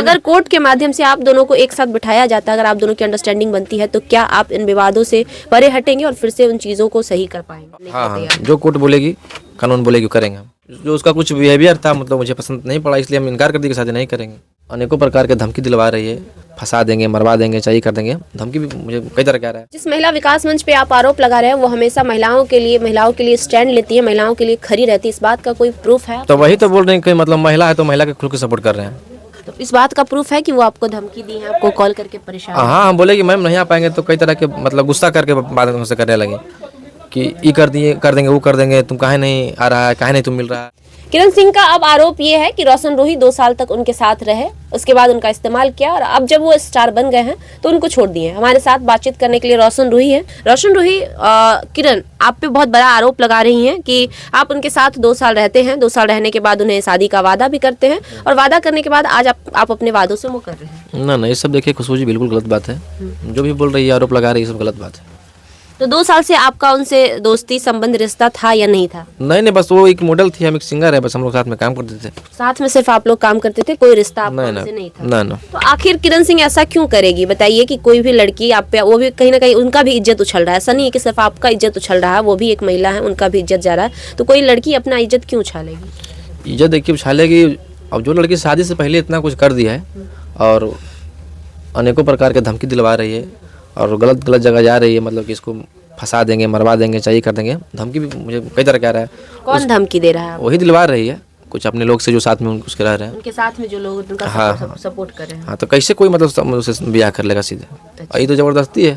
अगर कोर्ट के माध्यम से आप दोनों को एक साथ बिठाया जाता है, अगर आप दोनों की अंडरस्टैंडिंग बनती है, तो क्या आप इन विवादों से परे हटेंगे और फिर से उन चीज़ों को सही कर पाएंगे? हाँ, जो कोर्ट बोलेगी, कानून बोलेगी करेंगे हम। जो उसका कुछ बिहेवियर था मतलब मुझे पसंद नहीं पड़ा, इसलिए हम इनकार कर दिए कि शादी नहीं करेंगे। अनेकों प्रकार के धमकी दिलवा रही है, फंसा देंगे, मरवा देंगे, चाहिए कर देंगे, धमकी भी मुझे कई तरह कह रहा है। जिस महिला विकास मंच पे आप आरोप लगा रहे हैं वो हमेशा महिलाओं के लिए स्टैंड लेती है, महिलाओं के लिए खड़ी रहती है, इस बात का कोई प्रूफ है? तो वही तो बोल रहे हैं कि मतलब महिला है तो महिला के खुल के सपोर्ट कर रहे हैं। तो इस बात का प्रूफ है कि वो आपको धमकी दी है, आपको कॉल करके परेशान? हाँ, हम बोले कि मैम नहीं आ पाएंगे, तो कई तरह के मतलब गुस्सा करके बात हमसे करने लगे कि ये कर देंगे, वो कर देंगे, तुम काहे नहीं आ रहा है, काहे नहीं तुम मिल रहा है। किरण सिंह का अब आरोप ये है कि रोशन रूही 2 साल तक उनके साथ रहे, उसके बाद उनका इस्तेमाल किया और अब जब वो स्टार बन गए हैं तो उनको छोड़ दिए। हमारे साथ बातचीत करने के लिए रोशन रूही है। रोशन रूही, किरण आप पे बहुत बड़ा आरोप लगा रही हैं कि आप उनके साथ 2 साल रहते हैं, 2 साल रहने के बाद उन्हें शादी का वादा भी करते हैं और वादा करने के बाद आज आप अपने वादों से मुकर रहे हैं। ना ये सब देखिए खुशबू जी बिल्कुल गलत बात है, जो भी बोल रही है, आरोप लगा रही है, सब गलत बात है। तो 2 साल से आपका उनसे दोस्ती संबंध रिश्ता था या नहीं था? नहीं, बस वो एक मॉडल थी, हम एक सिंगर है, बस हम लोग साथ में काम करते थे। साथ में सिर्फ आप लोग काम करते थे, कोई रिश्ता आपका उनसे नहीं था? ना। तो आखिर किरण सिंह ऐसा क्यों करेगी? बताइए कि कोई भी लड़की आप पे, वो भी कहीं ना कहीं उनका भी इज्जत उछल रहा है, ऐसा नहीं है कि सिर्फ आपका इज्जत उछल रहा है, वो भी एक महिला है, उनका भी इज्जत जा रहा है, तो कोई लड़की अपना इज्जत क्यों उछालेगी? इज्जत देखिए उछालेगी, अब जो लड़की शादी से पहले इतना कुछ कर दिया है और अनेकों प्रकार के धमकी दिलवा रही है और गलत जगह जा रही है, मतलब कि इसको फंसा देंगे, मरवा देंगे, चाहिए कर देंगे, धमकी भी मुझे कई तरह कह रहा है। कौन धमकी दे रहा है? वही दिलवा रही है, कुछ अपने लोग से जो साथ में उसके रह रहे हैं, उनके साथ में जो लोग उनका हाँ, सपोर्ट कर रहे हैं। हाँ, तो कैसे कोई मतलब उसे ब्याह कर लेगा सीधे? यही तो जबरदस्ती है।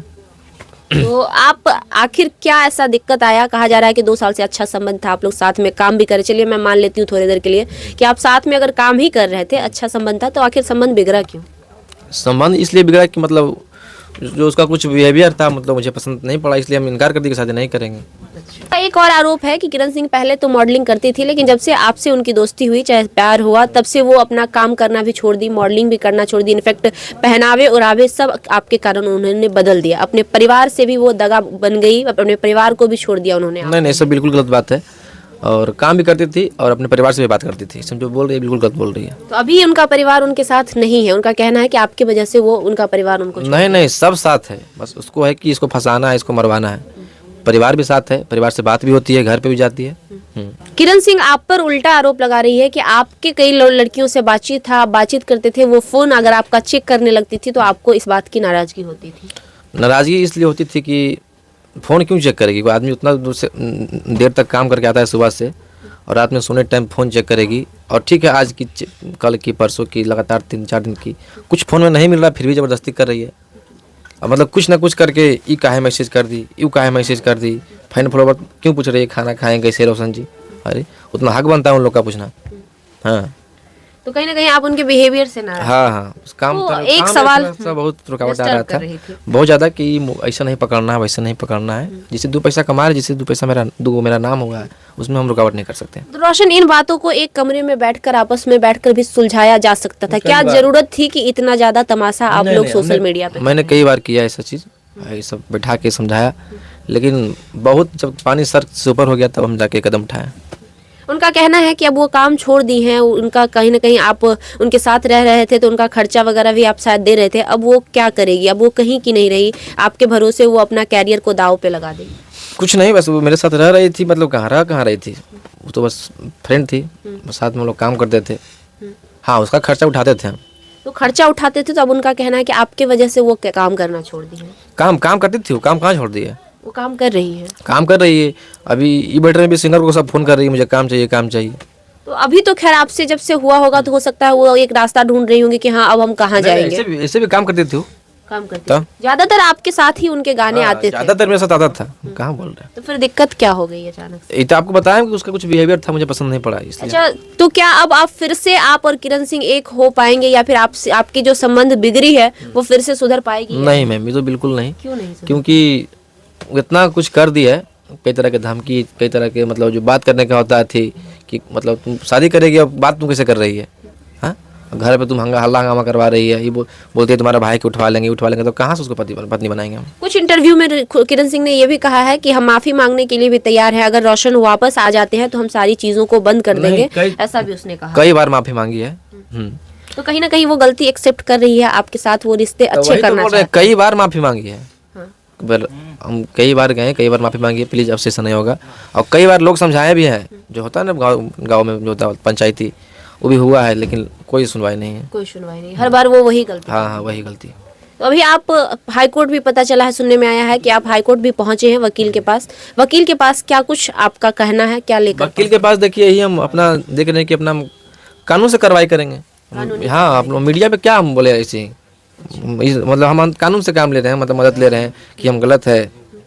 तो आप आखिर क्या ऐसा दिक्कत आया? कहा जा रहा है कि 2 साल से अच्छा संबंध था, आप लोग साथ में काम भी करे, चलिए मैं मान लेती हूँ थोड़ी देर के लिए कि आप साथ में अगर काम ही कर रहे थे, अच्छा संबंध था, तो आखिर संबंध बिगड़ा क्यों? संबंध इसलिए बिगड़ा कि मतलब जो उसका कुछ बिहेवियर था मतलब मुझे पसंद नहीं पड़ा, इसलिए हम इनकार कर दिए कि शादी नहीं करेंगे। एक और आरोप है कि किरण सिंह पहले तो मॉडलिंग करती थी, लेकिन जब से आपसे उनकी दोस्ती हुई, चाहे प्यार हुआ, तब से वो अपना काम करना भी छोड़ दी, मॉडलिंग भी करना छोड़ दी, इनफैक्ट पहनावे उरावे सब आपके कारण उन्होंने बदल दिया, अपने परिवार से भी वो दगा बन गई, अपने परिवार को भी छोड़ दिया उन्होंने। नहीं, सब बिल्कुल गलत बात है, और काम भी करती थी और अपने परिवार से भी बात करती थी, सब जो बोल रही है बिल्कुल गलत बोल रही है। तो अभी उनका परिवार उनके साथ नहीं है, उनका कहना है कि आपकी वजह से वो उनका परिवार उनको नहीं, सब साथ है, बस उसको है कि इसको फंसाना है, इसको मरवाना है। परिवार भी साथ है, परिवार से बात भी होती है, घर पे भी जाती है। किरण सिंह आप पर उल्टा आरोप लगा रही है कि आपके कई लड़कियों से बातचीत था, आप बातचीत करते थे, वो फोन अगर आपका चेक करने लगती थी तो आपको इस बात की नाराजगी होती थी? नाराजगी इसलिए होती थी कि फ़ोन क्यों चेक करेगी, कोई आदमी उतना दूर से देर तक काम करके आता है सुबह से, और रात में सोने टाइम फ़ोन चेक करेगी। और ठीक है, आज की, कल की, परसों की, लगातार 3-4 दिन की, कुछ फ़ोन में नहीं मिल रहा फिर भी ज़बरदस्ती कर रही है। अब मतलब कुछ ना कुछ करके ई काहे मैसेज कर दी, यू काहे मैसेज कर दी, फैन फॉलोवर क्यों पूछ रही है, खाना खाएँ कैसे रोशन जी? अरे उतना हक बनता है उन लोग का पूछना। हाँ, तो कहीं ना कहीं आप उनके बिहेवियर से नाराज? हाँ, उस काम तो पर एक काम सवाल में थोड़ा-सा बहुत रुकावट आ रहा था, थी। बहुत ज़्यादा, कि ऐसा नहीं पकड़ना है, वैसा नहीं पकड़ना है, जिससे 2 पैसा कमा रहे, जिससे 2 पैसा मेरा नाम होगा, उसमें हम रुकावट नहीं कर सकते। तो रोशन, इन बातों को एक कमरे में बैठकर, आपस में बैठकर भी सुलझाया जा सकता था, क्या जरूरत थी कि इतना ज्यादा तमाशा आप लोग सोशल मीडिया पे? मैंने कई बार किया ऐसा चीज़, ये सब बैठा के समझाया, लेकिन बहुत जब पानी सर से ऊपर हो गया तब हम जाके कदम उठाए। उनका कहना है कि अब वो काम छोड़ दी हैं, उनका कहीं ना कहीं आप उनके साथ रह रहे थे तो उनका खर्चा वगैरह भी आप शायद दे रहे थे, अब वो क्या करेगी? अब वो कहीं की नहीं रही, आपके भरोसे वो अपना कैरियर को दाव पे लगा देगी? कुछ नहीं, बस वो मेरे साथ रह रही थी, मतलब कहाँ रही थी, वो तो बस फ्रेंड थी, साथ में हम लोग काम करते थे। हाँ, उसका खर्चा उठाते थे हम। तो खर्चा उठाते थे, तो अब उनका कहना है कि आपके वजह से वो काम करना छोड़ दी है। काम करती थी वो, काम कहाँ छोड़ दिया? वो काम कर रही है, काम कर रही है। अभी ये बैठ रहे भी सिंगर को सब फ़ोन कर रही है, मुझे काम चाहिए, काम चाहिए। तो अभी तो खैर आपसे जब से हुआ होगा तो हो सकता है वो एक रास्ता ढूंढ रही होंगी कि हाँ अब हम कहाँ जाएंगे। ऐसे भी काम करती थी वो, काम करती थी। ज्यादातर आपके साथ ही उनके गाने आते थे? ज़्यादातर मेरे साथ आता था। कहाँ बोल रहे हैं? तो फिर दिक्कत क्या हो गई अचानक से? ये तो आपको बताया कि उसका कुछ बिहेवियर था, मुझे पसंद नहीं पड़ा इसलिए। अच्छा, तो क्या अब आप फिर से, आप और किरण सिंह एक हो पाएंगे, या फिर आपकी जो संबंध बिगड़ी है वो फिर से सुधर पाएगी? नहीं मैम, ये तो बिल्कुल नहीं। क्यों नहीं? क्योंकि इतना कुछ कर दिया है, कई तरह के धमकी, कई तरह के मतलब जो बात करने का होता थी कि मतलब तुम शादी करेगी, अब बात तुम कैसे कर रही है? हाँ, घर पे तुम हल्ला हंगामा करवा रही है, ये बोलते है तुम्हारा भाई को उठवा लेंगे, तो कहाँ से उसको पत्नी बनाएंगे हम? कुछ इंटरव्यू में किरण सिंह ने ये भी कहा है कि हम माफी मांगने के लिए भी तैयार हैं, अगर रोशन वापस आ जाते हैं तो हम सारी चीजों को बंद कर देंगे, ऐसा भी उसने कहा। कई बार माफी मांगी है। तो कहीं ना कहीं वो गलती एक्सेप्ट कर रही है आपके साथ, वो रिश्ते तो अच्छे वही तो करना बोल रहे हैं, चाहती कई बार माफ़ी मांगी है। हाँ। पर हम कई बार गए, कई बार माफ़ी मांगी है, प्लीज़ अब से ऐसा नहीं होगा। और कई बार लोग समझाए भी हैं, जो होता है ना गाँव में जो होता है पंचायती, वो भी हुआ है, लेकिन कोई सुनवाई नहीं है। कोई सुनवाई नहीं, हर बार वो वही गलती। हाँ हाँ, वही गलती। तो अभी आप हाई कोर्ट भी, पता चला है, सुनने में आया है कि आप हाई कोर्ट भी पहुंचे हैं वकील के पास। वकील के पास क्या कुछ आपका कहना है, क्या लेकर? वकील के पास देखिए, यही हम अपना देख रहे हैं कि अपना कानून से कार्रवाई करेंगे। हाँ, आप लोग मीडिया पे क्या हम बोले ऐसे ही, मतलब हम कानून से काम ले रहे हैं, मतलब मदद ले रहे हैं कि हम गलत है,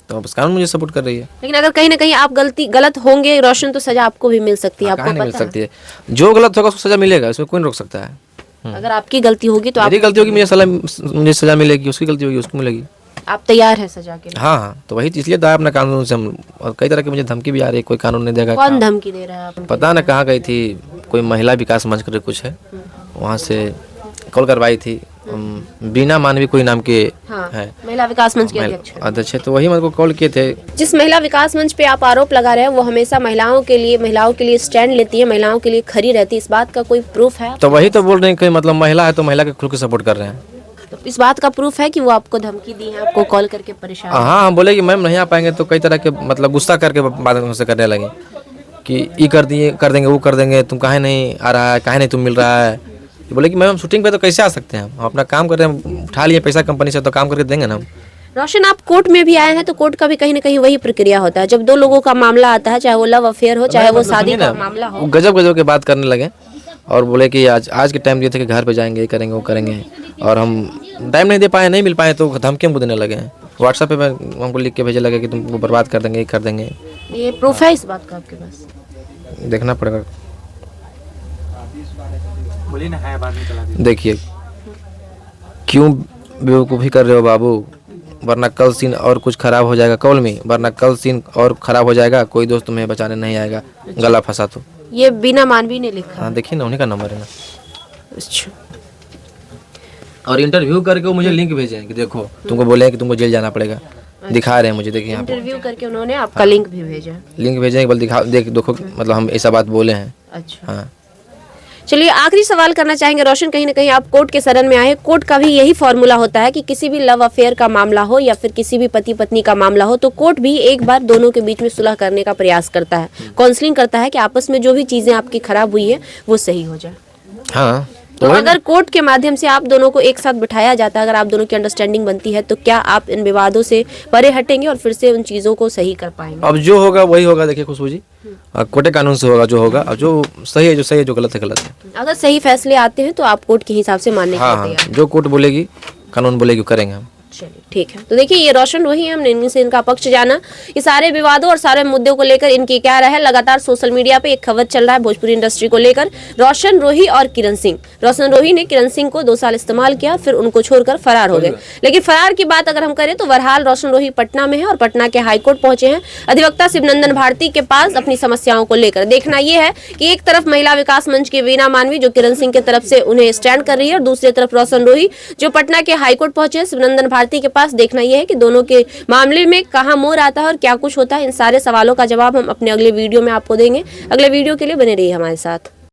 तो बस कानून मुझे सपोर्ट कर रही है। लेकिन अगर कहीं ना कहीं आप गलत होंगे रोशन, तो सजा आपको भी मिल सकती है। काहे आपको नहीं मिल पता सकती है? जो गलत होगा उसको सजा मिलेगा, इसमें कोई नहीं रोक सकता है। है? अगर आपकी गलती होगी तो मेरी गलती होगी, मुझे सजा मिलेगी, उसकी गलती होगी उसको मिलेगी। आप तैयार हैं सजा के लिए? हाँ हाँ, तो वही इसलिए था अपना कानून से हम। और कई तरह की मुझे धमकी भी आ रही है, कोई कानून नहीं देगा। कौन धमकी दे रहा है आप? पता ना कहाँ गई थी, कोई महिला विकास मंच कर कुछ है, वहाँ से कॉल करवाई थी। बीना मानवी कोई नाम के हाँ, है, महिला विकास मंच के अध्यक्ष हैं। अध्यक्ष है, तो वही मेरे को कॉल किए थे। जिस महिला विकास मंच पे आप आरोप लगा रहे हैं, वो हमेशा महिलाओं के लिए स्टैंड लेती है, महिलाओं के लिए खड़ी रहती है, इस बात का कोई प्रूफ है? तो वही तो बोल रहे हैं कि मतलब महिला है तो महिला के खुद के सपोर्ट कर रहे हैं। तो इस बात का प्रूफ है कि वो आपको धमकी दी है, आपको कॉल करके परेशान? हाँ, हम बोले कि मैम नहीं आ पाएंगे, तो कई तरह के मतलब गुस्सा करके बात हमसे करने लगे कि ये कर देंगे, वो कर देंगे, तुम काहे नहीं आ रहा है, काहे नहीं तुम मिल रहा है। बोले कि मैम हम शूटिंग पे तो कैसे आ सकते हैं, हम अपना काम कर रहे हैं, उठा लिए पैसा कंपनी से, तो काम करके देंगे ना हम। रोशन, आप कोर्ट में भी आए हैं, तो कोर्ट का भी कहीं ना कहीं वही प्रक्रिया होता है। जब दो लोगों का मामला आता है, चाहे वो लव अफेयर हो, चाहे वो शादी का मामला हो। गजब गजब के बात करने लगे और बोले कि आज के टाइम दिए थे कि घर पे जाएंगे, ये करेंगे, वो करेंगे, और हम टाइम नहीं दे पाए, नहीं मिल पाए, तो धमकी हमको देने लगे हैं। व्हाट्सएप पे हमको लिख के भेजे लगे कि तुमको बर्बाद कर देंगे, ये कर देंगे। ये प्रूफ है इस बात का आपके पास? देखना पड़ेगा। देखिए, क्यों बेवकूफ़ी कर रहे हो बाबू, वरना कल सीन और कुछ खराब हो जाएगा। कॉल में, वरना कल सीन और खराब हो जाएगा, कोई दोस्त तुम्हें बचाने नहीं आएगा, गला फंसा तो। ये बीना मानवी ने लिखा? हाँ, देखिए ना, उन्हीं का नंबर है ना। अच्छा। और इंटरव्यू करके वो मुझे लिंक भेजे कि देखो, तुमको बोले हैं कि तुमको जेल जाना पड़ेगा, दिखा रहे हैं मुझे, देखिए यहाँ पे इंटरव्यू करके उन्होंने आपका लिंक भी भेजा? लिंक भेजे, बोल देखो, मतलब हम ऐसा बात बोले हैं। अच्छा। हाँ, चलिए, आखिरी सवाल करना चाहेंगे रोशन, कहीं ना कहीं आप कोर्ट के शरण में आए। कोर्ट का भी यही फॉर्मूला होता है कि किसी भी लव अफेयर का मामला हो या फिर किसी भी पति पत्नी का मामला हो, तो कोर्ट भी एक बार दोनों के बीच में सुलह करने का प्रयास करता है, काउंसलिंग करता है कि आपस में जो भी चीजें आपकी खराब हुई है वो सही हो जाए। हाँ, तो अगर कोर्ट के माध्यम से आप दोनों को एक साथ बिठाया जाता है, अगर आप दोनों की अंडरस्टैंडिंग बनती है, तो क्या आप इन विवादों से परे हटेंगे और फिर से उन चीजों को सही कर पाएंगे? अब जो होगा वही होगा। देखिए खुशबू जी, कोर्ट कानून से होगा जो होगा, और जो सही है जो सही है, जो गलत है गलत है। अगर सही फैसले आते हैं तो आप कोर्ट के हिसाब से मानने के हाँ लिए हाँ, तैयार? जो कोर्ट बोलेगी, कानून बोलेगी, करेंगे हम। चलिए, ठीक है। तो देखिए, ये रोशन रोही, हमने इनसे इनका पक्ष जाना। ये सारे विवादों और सारे मुद्दों को लेकर इनकी क्या राय है, लगातार सोशल मीडिया पे एक खबर चल रहा है भोजपुरी इंडस्ट्री को लेकर, रोशन रोही और किरण सिंह। रोशन रोही ने किरण सिंह को 2 साल इस्तेमाल किया, फिर उनको छोड़कर फरार हो गए। लेकिन फरार की बात अगर हम करें तो बहरहाल रोशन रोही पटना में है और पटना के हाईकोर्ट पहुंचे हैं अधिवक्ता शिवनंदन भारती के पास अपनी समस्याओं को लेकर। देखना यह है कि एक तरफ महिला विकास मंच की वीना मानवी जो किरण सिंह की तरफ से उन्हें स्टैंड कर रही है, और दूसरी तरफ रोशन रोही जो पटना के हाईकोर्ट पहुंचे हैं शिवनंदन भारती के पास। देखना यह है कि दोनों के मामले में कहां मोड़ आता है और क्या कुछ होता है। इन सारे सवालों का जवाब हम अपने अगले वीडियो में आपको देंगे। अगले वीडियो के लिए बने रहिए हमारे साथ।